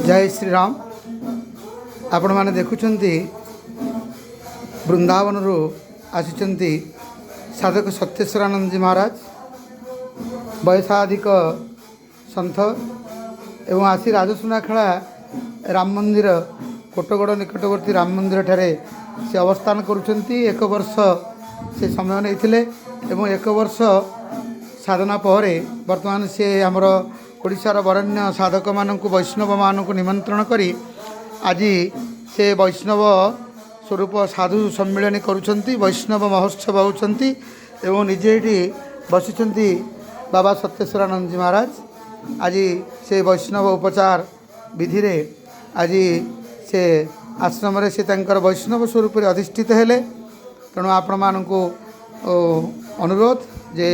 जय श्री राम। आपण माने देखुछंती वृंदावन रु आसिचंती साधक सत्येश्वरानंद जी महाराज वयसाधिक संथ एवं आसी राजसुनाखेला राम मंदिर कोटगड़ निकटवर्ती राम मंदिर ठारे से अवस्थान करुछंती। एक वर्ष से समय नहीं एवं एक वर्ष साधना पर वर्तमान से आमर ओडिशार वरेण्य साधक मानक वैष्णव मानक निमंत्रण करी आज से वैष्णव स्वरूप साधु सम्मिलन करुछंती। वैष्णव महोत्सव होउछंती एवं निजे एठी बसिछंती बाबा सत्येश्वरानंद जी महाराज। आज से वैष्णव उपचार विधि रे आज से आश्रम रे से तंकर वैष्णव स्वरूप रे अधिष्ठित हेले। तेणु आपण मानक अनुरोध जे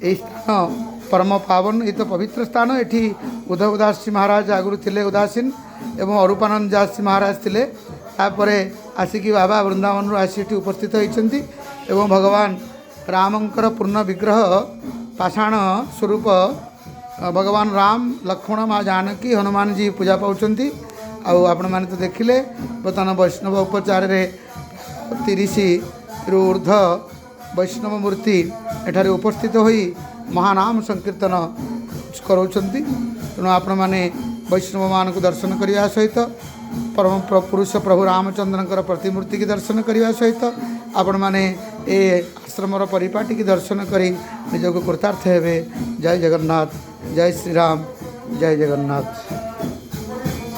यही स्थान परम पावन ये तो पवित्र स्थान। एठी उद्धव दास जी महाराज आगुरी थिले उदासीन एवं अरूपानंद दास जी महाराज थिले। तापरे आसिकी बाबा वृंदावन आसी एठी उपस्थित होइछंती एवं भगवान रामंकर पूर्ण विग्रह पाषाण स्वरूप भगवान राम लक्ष्मण माँ जानकी हनुमान जी पूजा पाउछंती। आउ आपण माने तो देखिले बर्तमान वैष्णव उपचार रे 30 रु ऊर्ध्व वैष्णव मूर्ति एठारे उपस्थित होई महानाम संकीर्तन कराउछंती। तेणु आपण माने वैष्णव मान को दर्शन करने सहित परम पुरुष प्रभु रामचंद्रंकर प्रतिमूर्ति की दर्शन करने सहित आपण माने ए आश्रमर परिपाटी की दर्शन करी निजक कृतार्थ हेबे। जय जगन्नाथ, जय श्री राम, जय जगन्नाथ।